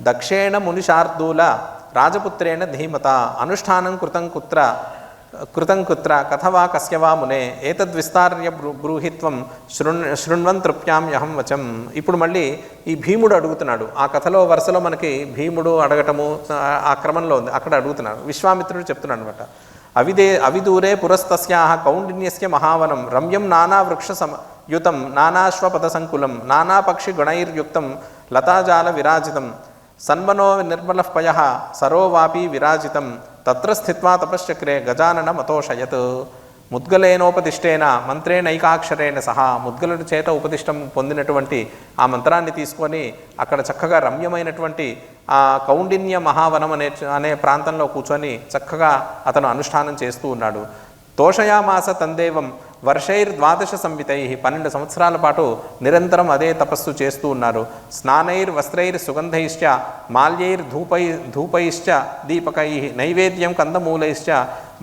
దక్షేణ మునిశార్దూల రాజపుత్రేణ ధీమత అనుష్ఠానం కృతం కుత్ర కథవా కస్యవా మునే ఏతద్విస్తార్య బ్రూహిత్వం శృణ్వన్ తృప్యామ్యహం వచం. ఇప్పుడు మళ్ళీ ఈ భీముడు అడుగుతున్నాడు. ఆ కథలో వరుసలో మనకి భీముడు అడగటము ఆ క్రమంలో ఉంది. అక్కడ అడుగుతున్నాడు. విశ్వామిత్రుడు చెప్తున్నాడు అనమాట. అవిదూరే పురస్తస్యాః కౌండిన్యస్య మహావనం రమ్యం నానా వృక్ష యుతం నానాశ్వపద సంకులం నానాపక్షి గుణైర్యుక్తం లతాజాల విరాజితం సన్మనో నిర్మలః పయః సరోవాపి విరాజితం తత్ర స్థిత్వా తపశ్చక్రే గజానన మతోషయత్. ముద్గలేనోపదిష్టేన మంత్రేణైకాక్షరేణ సహా ముద్గలుడి చేత ఉపదిష్టం పొందినటువంటి ఆ మంత్రాన్ని తీసుకొని అక్కడ చక్కగా రమ్యమైనటువంటి ఆ కౌండిన్య మహావనం అనే ప్రాంతంలో కూర్చొని చక్కగా అతను అనుష్ఠానం చేస్తూ ఉన్నాడు. తోషయామాస తందేవం వర్షైర్12 సంవితై 12 సంవత్సరాల పాటు నిరంతరం అదే తపస్సు చేస్తూ ఉన్నారు. స్నానైర్ వస్త్రైర్ సుగంధైశ్చ మాల్యైర్ ధూపైశ్చ దీపకై నైవేద్యం కందమూలైశ్చ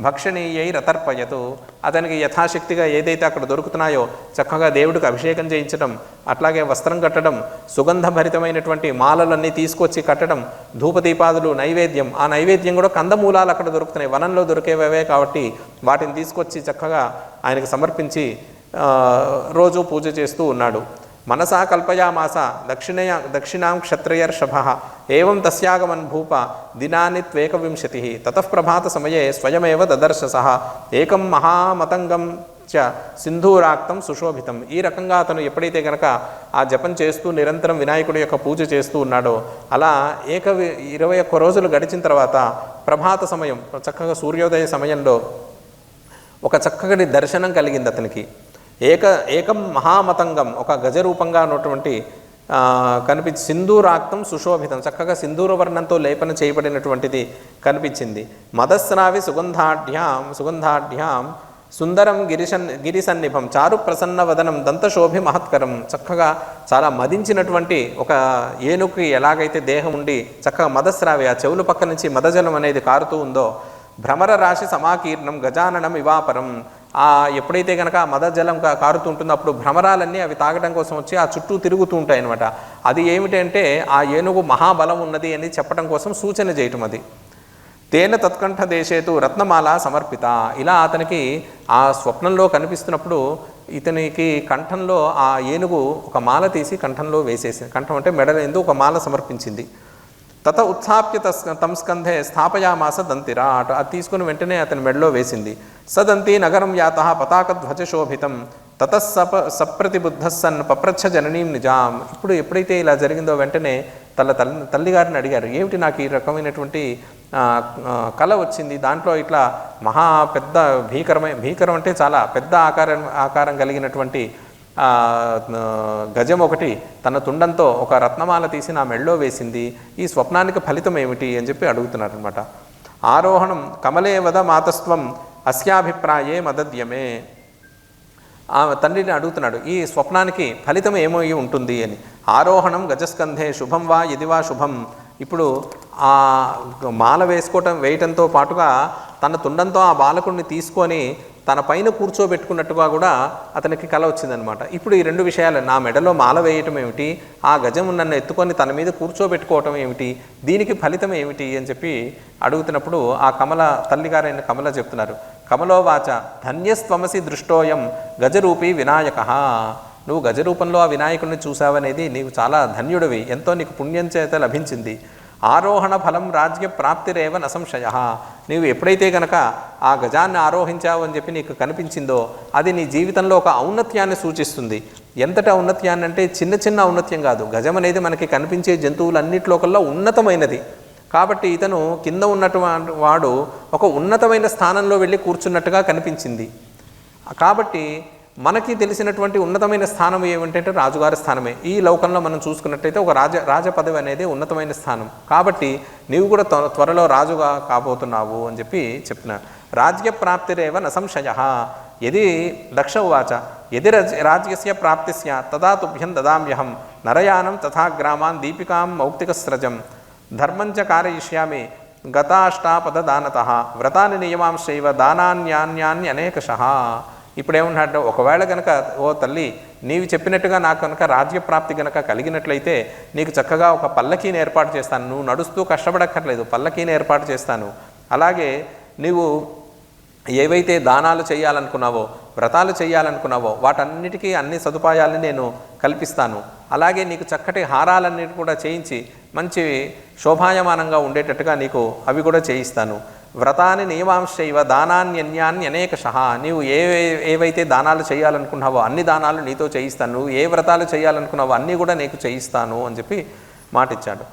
భక్షణీయైరతర్పయతు. అతనికి యథాశక్తిగా ఏదైతే అక్కడ దొరుకుతున్నాయో చక్కగా దేవుడికి అభిషేకం చేయించడం, అట్లాగే వస్త్రం కట్టడం, సుగంధభరితమైనటువంటి మాలలన్నీ తీసుకొచ్చి కట్టడం, ధూపదీపాదులు, నైవేద్యం. ఆ నైవేద్యం కూడా కందమూలాలు అక్కడ దొరుకుతున్నాయి, వనంలో దొరికేవే కాబట్టి వాటిని తీసుకొచ్చి చక్కగా ఆయనకు సమర్పించి రోజు పూజ చేస్తూ ఉన్నాడు. మనసా కల్పయామాస దక్షిణాం క్షత్రియర్షభ ఏవం తస్యాగమన్ భూప దినాని 21 తతః ప్రభాత సమయే స్వయమేవ దదర్శ సహ ఏకం మహామతంగం చ సింధూరాక్తం సుశోభితం. ఈ రకంగా అతను ఎప్పుడైతే గనక ఆ జపం చేస్తూ నిరంతరం వినాయకుడి యొక్క పూజ చేస్తూ ఉన్నాడో అలా 21 రోజులు గడిచిన తర్వాత ప్రభాత సమయం చక్కగా సూర్యోదయ సమయంలో ఒక చక్కటి దర్శనం కలిగింది అతనికి. ఏకం మహామతంగం ఒక గజరూపంగా ఉన్నటువంటి కనిపించి సింధూరాక్తం సుశోభితం చక్కగా సింధూర వర్ణంతో లేపన చేయబడినటువంటిది కనిపించింది. మదస్రావి సుగంధాఢ్యాం సుందరం గిరిసన్నిభం చారు ప్రసన్న వదనం దంతశోభి మహత్కరం. చక్కగా చాలా మదించినటువంటి ఒక ఏనుగుకి ఎలాగైతే దేహం ఉండి చక్కగా మదస్రావి ఆ చెవుల పక్క నుంచి మదజలం అనేది కారుతూ ఉందో భ్రమర రాశి సమాకీర్ణం గజాననం ఇవాపరం. ఎప్పుడైతే కనుక ఆ మదజలం కారుతుంటుందో అప్పుడు భ్రమరాలన్నీ అవి తాగడం కోసం వచ్చి ఆ చుట్టూ తిరుగుతూ ఉంటాయి అన్నమాట. అది ఏమిటంటే ఆ ఏనుగు మహాబలం ఉన్నది అని చెప్పడం కోసం సూచన చేయటం అది. తేన తత్కంఠ దేశేతు రత్నమాల సమర్పిత. ఇలా అతనికి ఆ స్వప్నంలో కనిపిస్తున్నప్పుడు ఇతనికి కంఠంలో ఆ ఏనుగు ఒక మాల తీసి కంఠంలో వేసేసింది. కంఠం అంటే మెడలేందు ఒక మాల సమర్పించింది. తత ఉత్సాప్య తం స్కంధే స్థాపయామాస దంతిరా. అది తీసుకుని వెంటనే అతని మెడలో వేసింది. సదంతి నగరం యాత పతాకధ్వజశోభితం తత సప్రతిబుద్ధ సన్ పప్రచ్ఛ జననీం నిజాం. ఇప్పుడు ఎప్పుడైతే ఇలా జరిగిందో వెంటనే తల్లిగారిని అడిగారు, ఏమిటి నాకు ఈ రకమైనటువంటి కళ వచ్చింది, దాంట్లో ఇట్లా మహా పెద్ద భీకరం అంటే చాలా పెద్ద ఆకారం కలిగినటువంటి గజం ఒకటి తన తుండంతో ఒక రత్నమాల తీసి నా మెళ్ళో వేసింది, ఈ స్వప్నానికి ఫలితం ఏమిటి అని చెప్పి అడుగుతున్నారు అనమాట. ఆరోహణం కమలే వద మాతస్త్వం అస్యాభిప్రాయే మదద్యమే. ఆ తండ్రిని అడుగుతున్నాడు ఈ స్వప్నానికి ఫలితం ఏమై ఉంటుంది అని. ఆరోహణం గజస్కంధే శుభం వా ఇది వా శుభం. ఇప్పుడు ఆ మాల వేయటంతో పాటుగా తన తుండంతో ఆ బాలకుడిని తీసుకొని తన పైన కూర్చోబెట్టుకున్నట్టుగా కూడా అతనికి కల వచ్చిందనమాట. ఇప్పుడు ఈ రెండు విషయాలు, నా మెడలో మాల వేయటం ఏమిటి, ఆ గజం నన్ను ఎత్తుకొని తన మీద కూర్చోబెట్టుకోవటం ఏమిటి, దీనికి ఫలితం ఏమిటి అని చెప్పి అడుగుతున్నప్పుడు ఆ తల్లిగారైన కమల చెప్తున్నారు. కమలోవాచ ధన్యస్త్వమసి దృష్టోయం గజరూపీ వినాయక. నువ్వు గజరూపంలో ఆ వినాయకుడిని చూసావనేది నీవు చాలా ధన్యుడివి, ఎంతో నీకు పుణ్యం చేత లభించింది. ఆరోహణ ఫలం రాజ్య ప్రాప్తిరేవ నసంశయ. నీవు ఎప్పుడైతే కనుక ఆ గజాన్ని ఆరోహించావు అని చెప్పి నీకు కనిపించిందో అది నీ జీవితంలో ఒక ఔన్నత్యాన్ని సూచిస్తుంది. ఎంతటి ఔన్నత్యాన్ని అంటే చిన్న చిన్న ఔన్నత్యం కాదు. గజం అనేది మనకి కనిపించే జంతువులన్నిటిలో కల్లా ఉన్నతమైనది. కాబట్టి ఇతను కింద ఉన్నటువంటి వాడు ఒక ఉన్నతమైన స్థానంలో వెళ్ళి కూర్చున్నట్టుగా కనిపించింది. కాబట్టి మనకి తెలిసినటువంటి ఉన్నతమైన స్థానం ఏమిటంటే రాజుగారి స్థానమే. ఈ లోకంలో మనం చూసుకున్నట్టయితే ఒక రాజ పదవి అనేది ఉన్నతమైన స్థానం. కాబట్టి నీవు కూడా త్వరలో రాజుగా కాబోతున్నావు అని చెప్పి చెప్తున్నారు. రాజ్య ప్రాప్తిరేవ నసంశయ. యది దక్ష ఉవాచ యది రాజ్యస్య ప్రాప్తిస్య తదా తుభ్యం దదామ్యహం నరయానం తథా గ్రామాన్ దీపికాం మౌక్తికస్రజం ధర్మంచ కారయిష్యామి గతాష్టాపదదానతః వ్రతాని నియమాంశైవ దానాన్యాన్యాన్యనేకశః. ఇప్పుడేమన్నాడు, ఒకవేళ కనుక ఓ తల్లి నీవు చెప్పినట్టుగా నాకు కనుక రాజ్యప్రాప్తి కనుక కలిగినట్లయితే నీకు చక్కగా ఒక పల్లకీని ఏర్పాటు చేస్తాను, నువ్వు నడుస్తూ కష్టపడక్కర్లేదు, పల్లకీని ఏర్పాటు చేస్తాను. అలాగే నీవు ఏవైతే దానాలు చేయాలనుకున్నావో, వ్రతాలు చేయాలనుకున్నావో వాటన్నిటికీ అన్ని సదుపాయాలను నేను కల్పిస్తాను. అలాగే నీకు చక్కటి హారాలన్నిటి కూడా చేయించి మంచి శోభాయమానంగా ఉండేటట్టుగా నీకు అవి కూడా చేయిస్తాను. వ్రతాన్ని నియమాంశైవ దానాన్యన్యాన్ని అనేకశః, నీవు ఏవైతే దానాలు చేయాలనుకున్నావో అన్ని దానాలు నీతో చేయిస్తాను, నువ్వు ఏ వ్రతాలు చేయాలనుకున్నావో అన్నీ కూడా నీకు చేయిస్తాను అని చెప్పి మాటిచ్చాడు.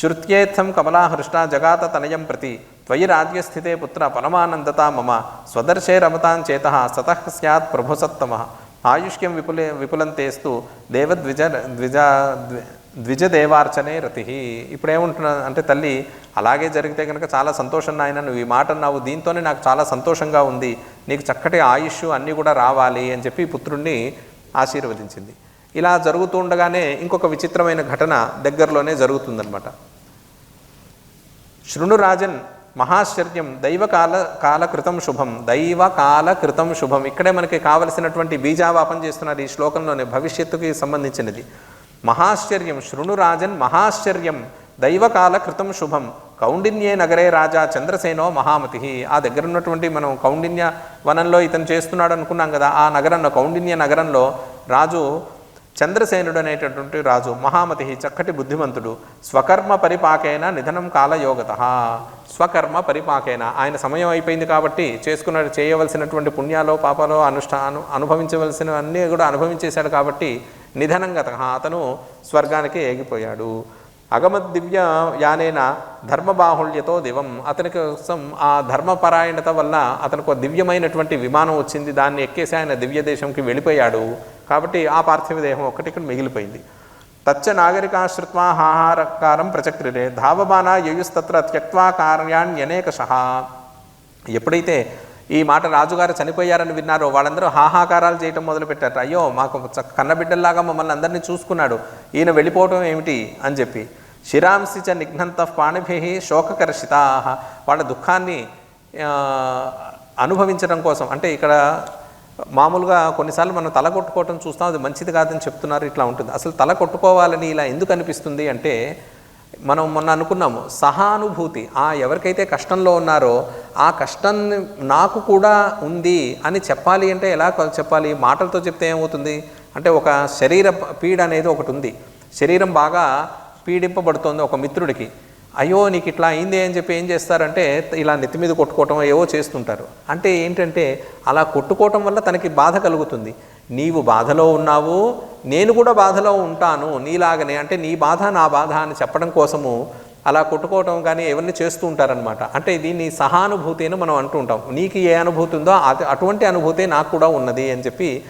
శృత్యేత్థం కమలాహృష్ట జగాత తనయం ప్రతి త్వయి రాజ్యస్థితే పుత్ర పరమానందత మమ స్వదర్శే రమతాం చేతః సతః స్యాత్ ప్రభుసత్తమ ఆయుష్క్యం విపులంతేస్తూ ద్విజదేవార్చనే రతి. ఇప్పుడేముంటున్నా అంటే, తల్లి అలాగే జరిగితే కనుక చాలా సంతోషం నాయన, నువ్వు ఈ మాట అన్నావు, దీంతోనే నాకు చాలా సంతోషంగా ఉంది, నీకు చక్కటి ఆయుష్ అన్నీ కూడా రావాలి అని చెప్పి పుత్రుణ్ణి ఆశీర్వదించింది. ఇలా జరుగుతూ ఉండగానే ఇంకొక విచిత్రమైన ఘటన దగ్గరలోనే జరుగుతుందన్నమాట. శృణురాజన్ మహాశ్చర్యం దైవకాలకృతం శుభం, దైవకాలకృతం శుభం. ఇక్కడే మనకి కావలసినటువంటి బీజావాపం చేస్తున్నారు ఈ శ్లోకంలోనే, భవిష్యత్తుకి సంబంధించినది. మహాశ్చర్యం శృణురాజన్ మహాశ్చర్యం దైవకాలకృతం శుభం కౌండిన్యే నగరే రాజా చంద్రసేనో మహామతి. ఆ దగ్గర ఉన్నటువంటి మనం కౌండిన్య వనంలో ఇతను చేస్తున్నాడు అనుకున్నాం కదా, ఆ నగరంలో కౌండిన్య నగరంలో రాజు చంద్రసేనుడు అనేటటువంటి రాజు, మహామతి చక్కటి బుద్ధిమంతుడు. స్వకర్మ పరిపాకేన నిధనం కాలయోగత. స్వకర్మ పరిపాకేన, ఆయన సమయం అయిపోయింది కాబట్టి చేయవలసినటువంటి పుణ్యాలో పాపాలో అనుభవించవలసినవన్నీ కూడా అనుభవించేశాడు కాబట్టి నిధనంగత, అతను స్వర్గానికి ఏగిపోయాడు. అగమద్దివ్య యానేన ధర్మబాహుళ్యతో దివం, అతని కోసం ఆ ధర్మపరాయణత వల్ల అతనికి ఒక దివ్యమైనటువంటి విమానం వచ్చింది, దాన్ని ఎక్కేసి ఆయన దివ్య దేశంకి వెళ్ళిపోయాడు. కాబట్టి ఆ పార్థివ దేహం ఒక్కటి ఇక్కడ మిగిలిపోయింది. తచ్చ నాగరికాశ్రుత్వా హాహారకారం ప్రచక్రిరే ధావమాన యయుస్తత్ర త్యక్వా కార్యాణ్యనేకశః. ఎప్పుడైతే ఈ మాట రాజుగారు చనిపోయారని విన్నారో వాళ్ళందరూ హాహాకారాలు చేయటం మొదలుపెట్టారు. అయ్యో, మాకు కన్నబిడ్డల్లాగా మమ్మల్ని అందరినీ చూసుకున్నాడు, ఈయన వెళ్ళిపోవటం ఏమిటి అని చెప్పి. శిరాంసి చ నిఘ్నంత పాణిభిః శోకకర్షితా, వాళ్ళ దుఃఖాన్ని అనుభవించడం కోసం. అంటే ఇక్కడ మామూలుగా కొన్నిసార్లు మనం తల కొట్టుకోవటం చూస్తాం, అది మంచిది కాదని చెప్తున్నారు, ఇట్లా ఉంటుంది. అసలు తల కొట్టుకోవాలని ఇలా ఎందుకు అనిపిస్తుంది అంటే, మనం మొన్న అనుకున్నాము సహానుభూతి. ఎవరికైతే కష్టంలో ఉన్నారో ఆ కష్టం నాకు కూడా ఉంది అని చెప్పాలి అంటే ఎలా చెప్పాలి? మాటలతో చెప్తే ఏమవుతుంది అంటే, ఒక శరీర పీడ అనేది ఒకటి ఉంది, శరీరం బాగా పీడింపబడుతోంది ఒక మిత్రుడికి. అయ్యో నీకు ఇట్లా అయింది అని చెప్పి ఏం చేస్తారంటే ఇలా నెత్తి మీద కొట్టుకోవటం ఏవో చేస్తుంటారు. అంటే ఏంటంటే అలా కొట్టుకోవటం వల్ల తనకి బాధ కలుగుతుంది. నీవు బాధలో ఉన్నావు, నేను కూడా బాధలో ఉంటాను నీలాగనే, అంటే నీ బాధ నా బాధ అని చెప్పడం కోసము అలా కొట్టుకోవటం కానీ ఎవరిని చేస్తూ ఉంటారనమాట. అంటే దీన్ని సహానుభూతి అని మనం అంటూ ఉంటాం. నీకు ఏ అనుభూతి ఉందో అటువంటి అనుభూతి నాకు కూడా ఉన్నది అని చెప్పి